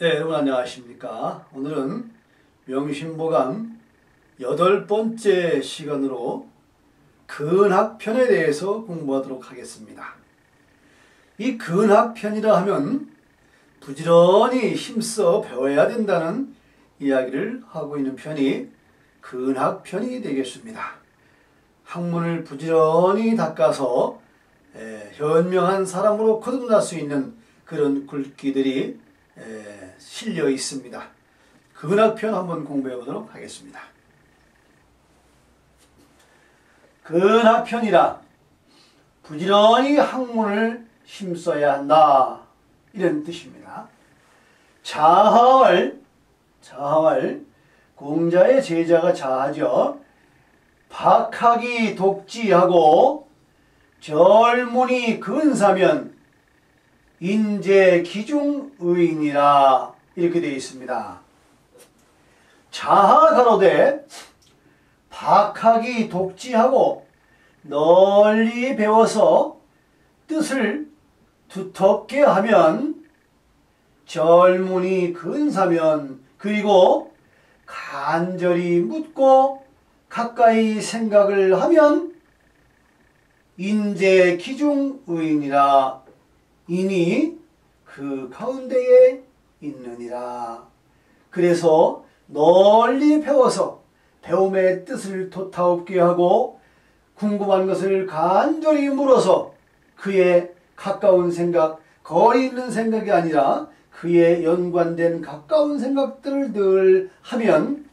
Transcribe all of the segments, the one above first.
네, 여러분 안녕하십니까. 오늘은 명심보감 8번째 시간으로 근학편에 대해서 공부하도록 하겠습니다. 이 근학편이라 하면 부지런히 힘써 배워야 된다는 이야기를 하고 있는 편이 근학편이 되겠습니다. 학문을 부지런히 닦아서 현명한 사람으로 거듭날 수 있는 그런 글귀들이 실려 있습니다. 근학편 한번 공부해 보도록 하겠습니다. 근학편이라 부지런히 학문을 힘써야 한다, 이런 뜻입니다. 자하왈, 공자의 제자가 자하죠. 박학이 독지하고 절문이 근사면 인재 기중 의인이라, 이렇게 되어 있습니다. 자하 가로되 박학이 독지하고 널리 배워서 뜻을 두텁게 하면, 절문이 근사면, 그리고 간절히 묻고 가까이 생각을 하면 인재 기중 의인이라, 인이 그 가운데에 있느니라. 그래서 널리 배워서 배움의 뜻을 도타없게 하고 궁금한 것을 간절히 물어서 그의 가까운 생각, 거리 있는 생각이 아니라 그에 연관된 가까운 생각들을 늘 하면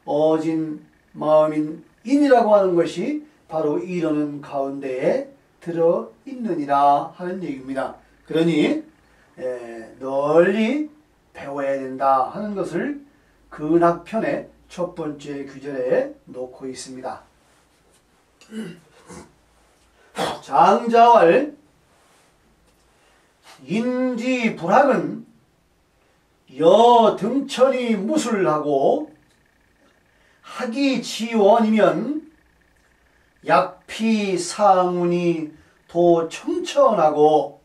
어진 마음인 인이라고 하는 것이 바로 이러는 가운데에 들어있느니라 하는 얘기입니다. 그러니 널리 배워야 된다 하는 것을 근학편의 첫 번째 규절에 놓고 있습니다. 장자왈 인지불학은 여등천이 무술하고 학이지원이면 약피상운이 도청천하고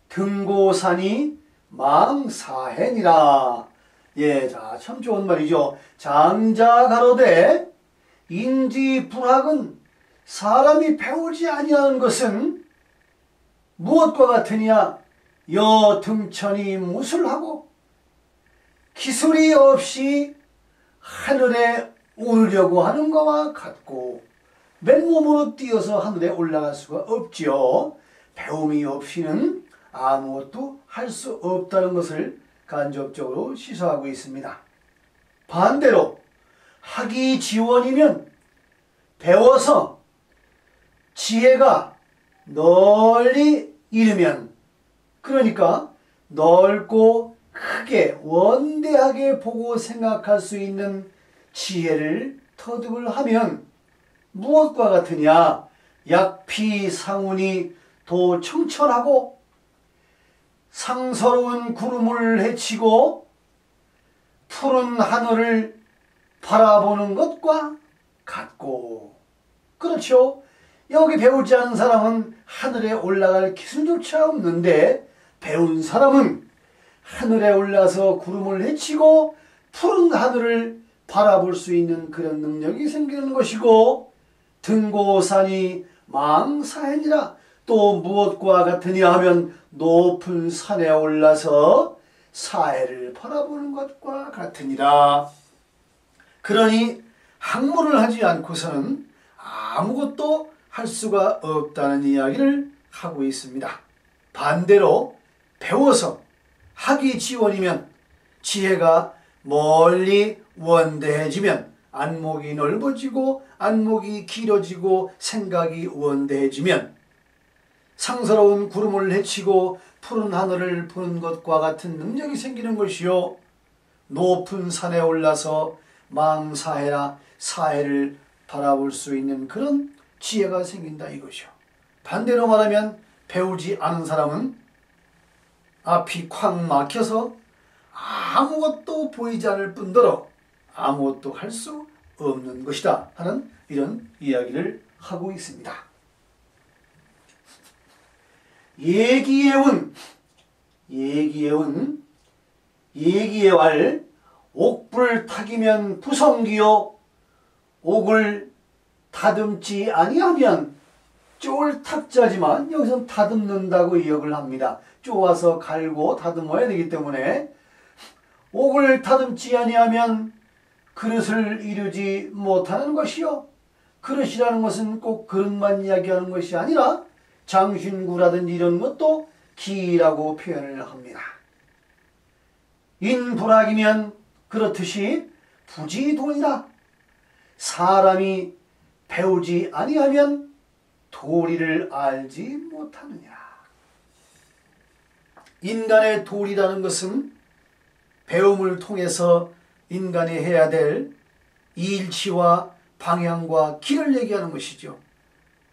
등고산이 망사hen이라. 자, 참 좋은 말이죠. 장자 가로되 인지불학은 사람이 배우지 아니하는 것은 무엇과 같으냐? 여등천이 무술하고 기술이 없이 하늘에 오르려고 하는 것과 같고, 맨몸으로 뛰어서 하늘에 올라갈 수가 없지요. 배움이 없이는 아무것도 할 수 없다는 것을 간접적으로 시사하고 있습니다. 반대로 학이지원이면 배워서 지혜가 널리 이르면, 그러니까 넓고 크게 원대하게 보고 생각할 수 있는 지혜를 터득을 하면 무엇과 같으냐? 약피상운이 도청천하고 상서로운 구름을 헤치고 푸른 하늘을 바라보는 것과 같고, 그렇죠. 여기 배우지 않은 사람은 하늘에 올라갈 기술조차 없는데, 배운 사람은 하늘에 올라서 구름을 헤치고 푸른 하늘을 바라볼 수 있는 그런 능력이 생기는 것이고, 등고산이 망사hen이라, 또 무엇과 같으냐 하면 높은 산에 올라서 사해를 바라보는 것과 같으니라. 그러니 학문을 하지 않고서는 아무것도 할 수가 없다는 이야기를 하고 있습니다. 반대로 배워서 학이지원이면 지혜가 멀리 원대해지면, 안목이 넓어지고 안목이 길어지고 생각이 원대해지면 상서로운 구름을 헤치고 푸른 하늘을 보는 것과 같은 능력이 생기는 것이요, 높은 산에 올라서 망사해라, 사해를 바라볼 수 있는 그런 지혜가 생긴다 이것이요. 반대로 말하면 배우지 않은 사람은 앞이 콱 막혀서 아무것도 보이지 않을 뿐더러 아무것도 할 수 없는 것이다 하는 이런 이야기를 하고 있습니다. 예기예운 예기의 왈 옥불 탁이면 부성기요 옥을 다듬지 아니하면 쫄탁자지만 여기서 다듬는다고 기억을 합니다. 쪼아서 갈고 다듬어야 되기 때문에 옥을 다듬지 아니하면 그릇을 이루지 못하는 것이요. 그릇이라는 것은 꼭 그릇만 이야기하는 것이 아니라 장신구라든지 이런 것도 기라고 표현을 합니다. 인불학이면 그렇듯이 부지돈이라 사람이 배우지 아니하면 도리를 알지 못하느니라. 인간의 도리라는 것은 배움을 통해서 인간이 해야 될 일치와 방향과 길을 얘기하는 것이죠.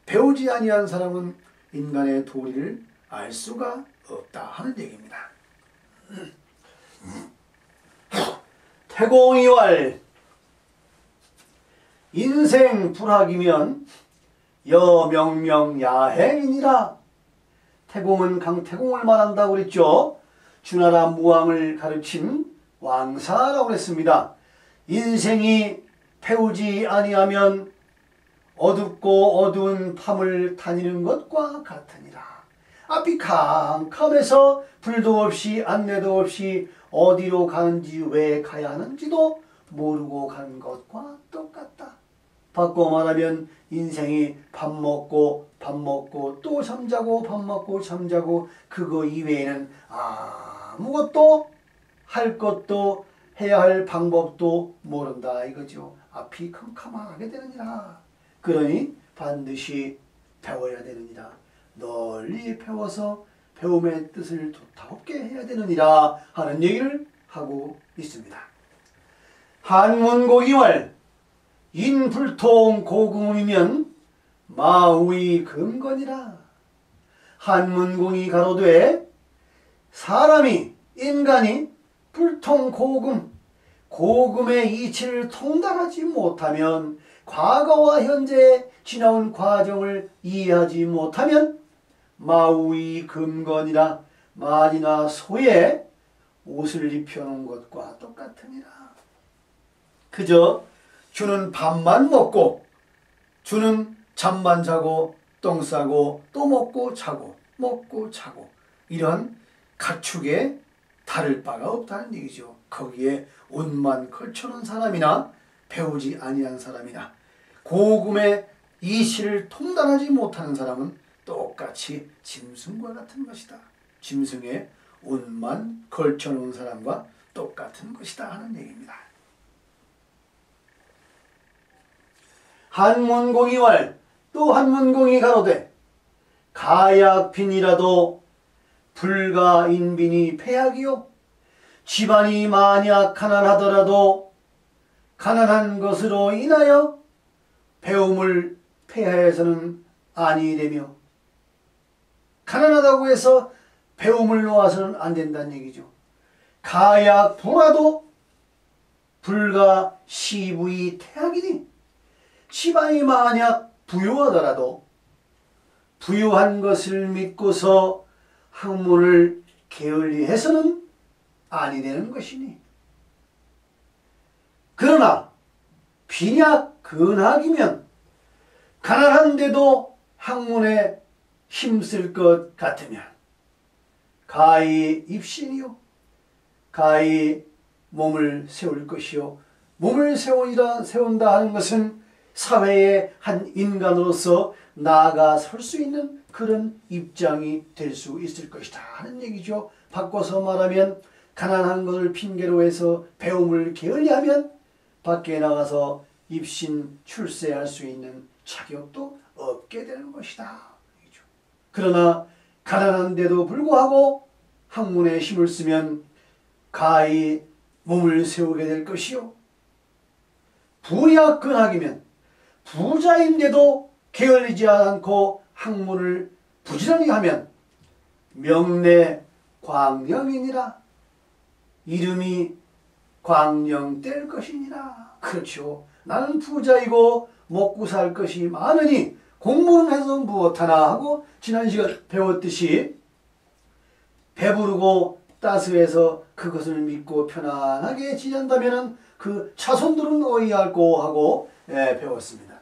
배우지 아니한 사람은 인간의 도리를 알 수가 없다 하는 얘기입니다. 태공이왈 인생 불학이면 여명명야행이니라. 태공은 강태공을 말한다고 그랬죠. 주나라 무왕을 가르친 왕사라고 그랬습니다. 인생이 배우지 아니하면 어둡고 어두운 밤을 다니는 것과 같으니라. 앞이 캄캄해서 불도 없이 안내도 없이 어디로 가는지 왜 가야 하는지도 모르고 가는 것과 똑같다. 바꿔 말하면 인생이 밥 먹고 또 잠자고 밥 먹고 잠자고 그거 이외에는 아무것도 할 것도 해야 할 방법도 모른다 이거죠. 앞이 캄캄하게 되느니라. 그러니 반드시 배워야 되느니라. 널리 배워서 배움의 뜻을 도타없게 해야 되느니라 하는 얘기를 하고 있습니다. 한문고기왈 인불통 고금이면 마우이 금건이라. 한문공이 가로되 사람이 인간이 불통 고금의 이치를 통달하지 못하면 과거와 현재에 지나온 과정을 이해하지 못하면 마우이 금건이라. 말이나 소에 옷을 입혀놓은 것과 똑같으니라. 그저 주는 밥만 먹고 주는 잠만 자고 똥 싸고 또 먹고 자고 이런 가축에 다를 바가 없다는 얘기죠. 거기에 옷만 걸쳐놓은 사람이나 배우지 아니한 사람이나 고금의 이치를 통달하지 못하는 사람은 똑같이 짐승과 같은 것이다. 짐승에 옷만 걸쳐놓은 사람과 똑같은 것이다 하는 얘기입니다. 한문공이왈 또 한문공이 가로되 가약빈이라도 불가인빈이 폐약이요. 집안이 만약 가난하더라도 가난한 것으로 인하여 배움을 폐하여서는 아니되며 가난하다고 해서 배움을 놓아서는 안 된다는 얘기죠. 가약부라도 불가 시부이 태약이니 집안이 만약 부유하더라도 부유한 것을 믿고서 학문을 게을리해서는 아니 되는 것이니 그러나 빈약 근학이면 가난한데도 학문에 힘쓸 것 같으면 가히 입신이요 가히 몸을 세울 것이요 몸을 세운다 하는 것은 사회의 한 인간으로서 나아가 설 수 있는 그런 입장이 될 수 있을 것이다 하는 얘기죠. 바꿔서 말하면 가난한 것을 핑계로 해서 배움을 게을리하면 밖에 나가서 입신 출세할 수 있는 자격도 없게 되는 것이다. 그러나 가난한데도 불구하고 학문에 힘을 쓰면 가히 몸을 세우게 될 것이요 부약근학이면 부자인데도 게을리지 않고 학문을 부지런히 하면 명내 광령이니라. 이름이 광령될 것이니라. 그렇죠. 나는 부자이고 먹고 살 것이 많으니 공부는 해서 무엇하나 하고 지난 시간 배웠듯이 배부르고 따스해서 그것을 믿고 편안하게 지낸다면 그 자손들은 어이할꼬 하고 배웠습니다.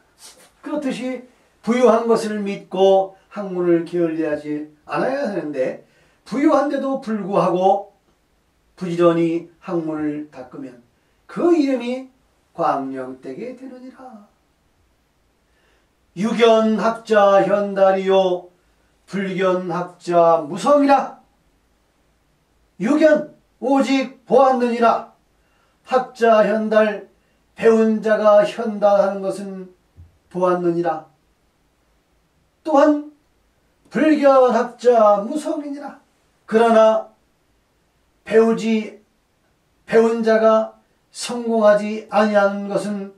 그렇듯이 부유한 것을 믿고 학문을 게을리하지 않아야 하는데 부유한데도 불구하고 부지런히 학문을 닦으면 그 이름이 광명되게 되느니라. 유견학자 현달이요 불견학자 무성이라. 유견 오직 보았느니라. 학자 현달 배운 자가 현달하는 것은 보았느니라. 또한 불견학자 무성이니라. 그러나 배운 자가 성공하지 아니하는 것은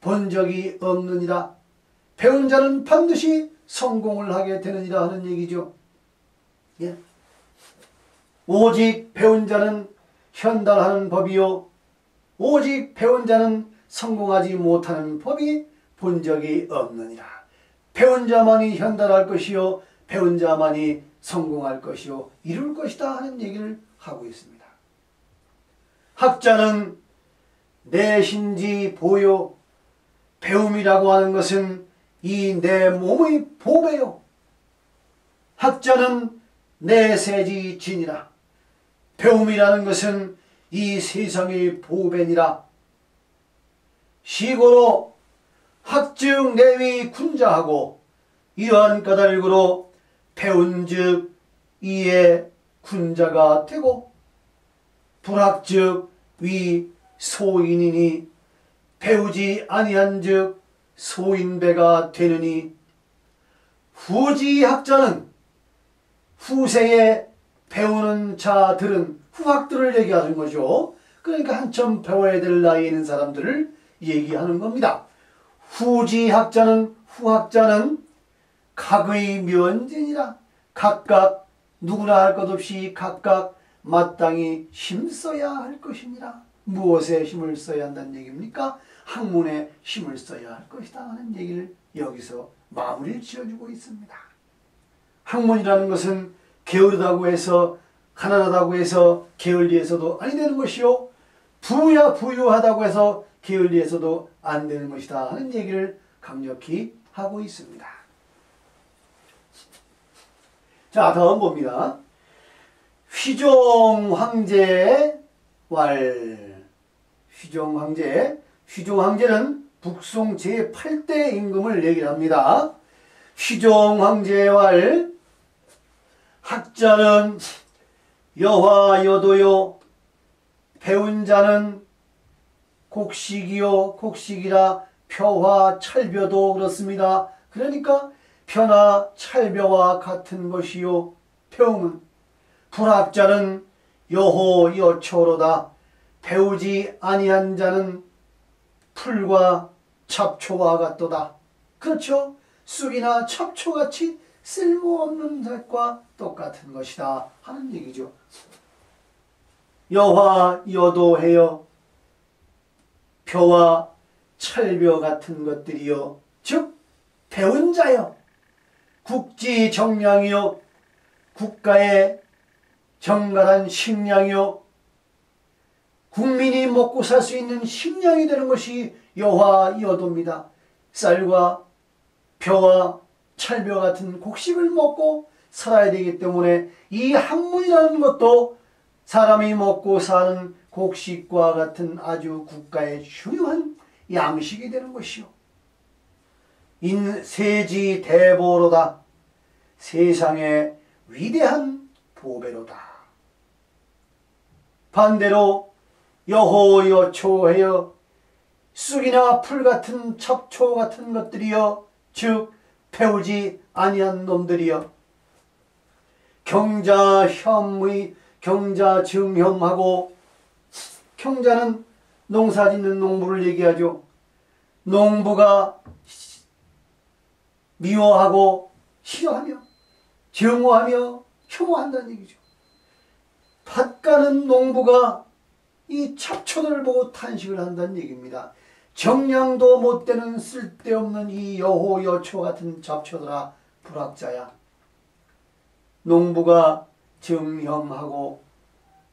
본 적이 없느니라. 배운 자는 반드시 성공을 하게 되느니라 하는 얘기죠. 예. 오직 배운 자는 현달하는 법이요 오직 배운 자는 성공하지 못하는 법이 본 적이 없느니라. 배운 자만이 현달할 것이요 배운 자만이 성공할 것이요 이룰 것이다 하는 얘기를 하고 있습니다. 학자는 내신지 보요. 배움이라고 하는 것은 이 내 몸의 보배요. 학자는 내세지 진이라. 배움이라는 것은 이 세상의 보배니라. 시고로 학즉 내위 군자하고 이러한 까닭으로 배운즉 이에 군자가 되고 불학즉 위 소인이니 배우지 아니한즉 소인배가 되느니 후지학자는 후세에 배우는 자들은 후학들을 얘기하는 거죠. 그러니까 한참 배워야 될 나이에 있는 사람들을 얘기하는 겁니다. 후지학자는 후학자는 각의 면진이라. 각각 누구나 할 것 없이 각각 마땅히 힘써야 할 것이니라. 무엇에 힘을 써야 한다는 얘기입니까? 학문에 힘을 써야 할 것이다 하는 얘기를 여기서 마무리를 지어주고 있습니다. 학문이라는 것은 게으르다고 해서 가난하다고 해서 게을리해서도 아니 되는 것이요 부유하다고 해서 게을리해서도 안 되는 것이다 하는 얘기를 강력히 하고 있습니다. 자, 다음 봅니다. 휘종 황제 왈. 휘종 황제는 북송 제8대 임금을 얘기를 합니다. 휘종 황제 왈. 학자는 여화 여도요. 배운 자는 곡식이요 곡식이라. 표화 찰벼도 그렇습니다. 그러니까 표나 찰벼와 같은 것이요 배움은. 불학자는 여호 여초로다. 배우지 아니한 자는 풀과 잡초와 같도다. 그렇죠? 쑥이나 잡초같이 쓸모없는 것과 똑같은 것이다 하는 얘기죠. 여화 여도해요. 표와 찰벼 같은 것들이요 즉 배운 자요 국지 정량이요 국가의 정갈한 식량이요 국민이 먹고 살 수 있는 식량이 되는 것이 여화 여도입니다. 쌀과 벼와 찰벼 같은 곡식을 먹고 살아야 되기 때문에 이 학문이라는 것도 사람이 먹고 사는 곡식과 같은 아주 국가의 중요한 양식이 되는 것이요. 인세지 대보로다. 세상의 위대한 보배로다. 반대로 여호 여초해여 쑥이나 풀 같은 잡초 같은 것들이여 즉 배우지 아니한 놈들이여 경자혐의 경자증혐하고 경자는 농사짓는 농부를 얘기하죠. 농부가 미워하고 싫어하며 증오하며 혐오한다는 얘기죠. 밭 가는 농부가 이 잡초들을 보고 탄식을 한다는 얘기입니다. 정량도 못 되는 쓸데없는 이 여호 여초 같은 잡초들아 불학자야. 농부가 증혐하고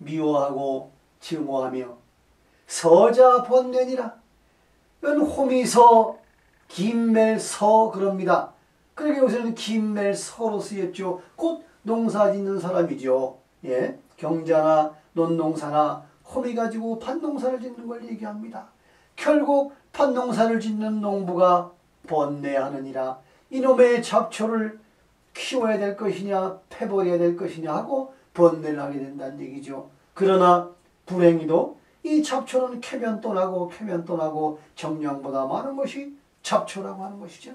미워하고 증오하며 서자 번뇌니라. 이건 호미서 김멜서 그럽니다. 그러게 여기서는 김멜서로 쓰였죠. 곧 농사 짓는 사람이죠. 예, 경자나 논농사나 호미 가지고 밭농사를 짓는 걸 얘기합니다. 결국 밭농사를 짓는 농부가 번뇌하느니라. 이놈의 잡초를 키워야 될 것이냐 패버려야 될 것이냐 하고 번뇌를 하게 된다는 얘기죠. 그러나 불행히도 이 잡초는 캐면 또 나고 캐면 또 나고 정량보다 많은 것이 잡초라고 하는 것이죠.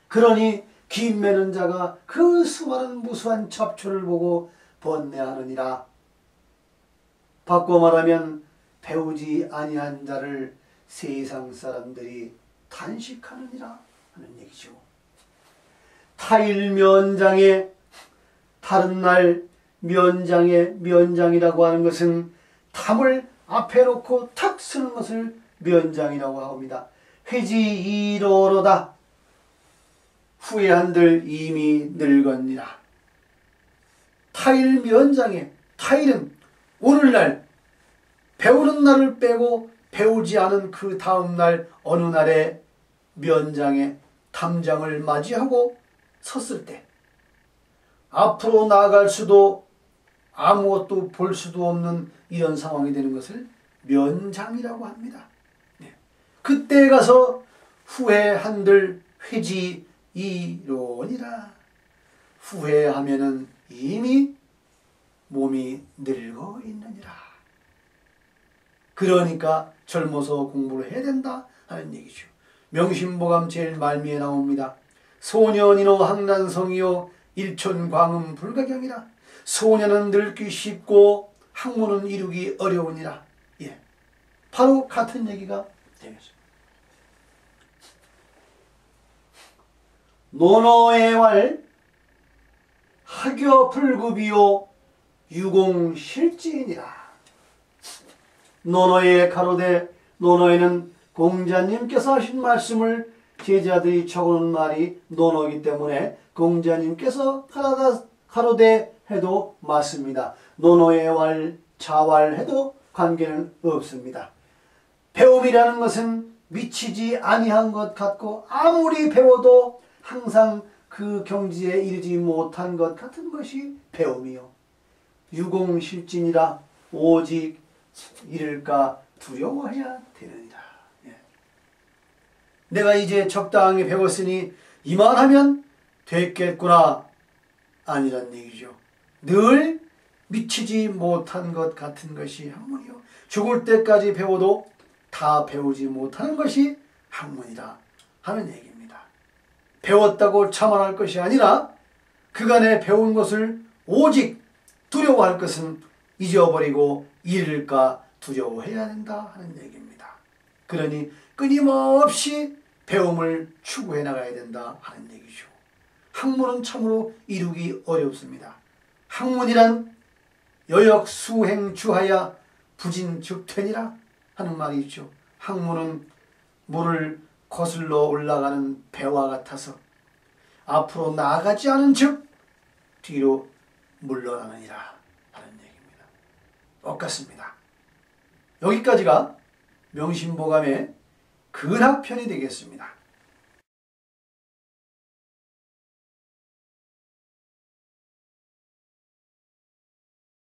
그러니 긴 매는 자가 그 수많은 무수한 잡초를 보고 번뇌하느니라. 바꿔 말하면 배우지 아니한 자를 세상 사람들이 탄식하느니라 하는 얘기죠. 타일 면장에 다른 날 면장에 면장이라고 하는 것은 탐을 앞에 놓고 탁 쓰는 것을 면장이라고 합니다. 회지 이로로다. 후회한들 이미 늙었니라. 타일 면장에 타일은 오늘날 배우는 날을 빼고 배우지 않은 그 다음 날 어느 날에 면장에 탐장을 맞이하고 섰을 때 앞으로 나아갈 수도 아무것도 볼 수도 없는 이런 상황이 되는 것을 면장이라고 합니다. 네. 그때 가서 후회한들 회지이로니라. 후회하면은 이미 몸이 늙어 있느니라. 그러니까 젊어서 공부를 해야 된다 하는 얘기죠. 명심보감 제일 말미에 나옵니다. 소년이노 항난성이요 일촌광음 불가경이라. 소년은 늙기 쉽고 학문은 이루기 어려우니라. 예, 바로 같은 얘기가 되겠습니다. 노노의왈 학여불급이요 유공실지이니라. 노노에 가로되 노노에는 공자님께서 하신 말씀을 제자들이 적어놓은 말이 노노이기 때문에 공자님께서 가로되 해도 맞습니다. 노노의 왈 자왈해도 관계는 없습니다. 배움이라는 것은 미치지 아니한 것 같고 아무리 배워도 항상 그 경지에 이르지 못한 것 같은 것이 배움이요 유공실진이라. 오직 이를까 두려워해야 되느니라. 예. 내가 이제 적당히 배웠으니 이만하면 됐겠구나 아니란 얘기죠. 늘 미치지 못한 것 같은 것이 학문이요 죽을 때까지 배워도 다 배우지 못하는 것이 학문이다 하는 얘기입니다. 배웠다고 자만할 것이 아니라 그간에 배운 것을 오직 두려워할 것은 잊어버리고 잃을까 두려워해야 된다 하는 얘기입니다. 그러니 끊임없이 배움을 추구해 나가야 된다 하는 얘기죠. 학문은 참으로 이루기 어렵습니다. 학문이란 여역수행주하야 부진즉퇴니라 하는 말이 있죠. 학문은 물을 거슬러 올라가는 배와 같아서 앞으로 나아가지 않은 즉 뒤로 물러나느니라 하는 얘기입니다. 똑같습니다. 여기까지가 명심보감의 근학편이 되겠습니다.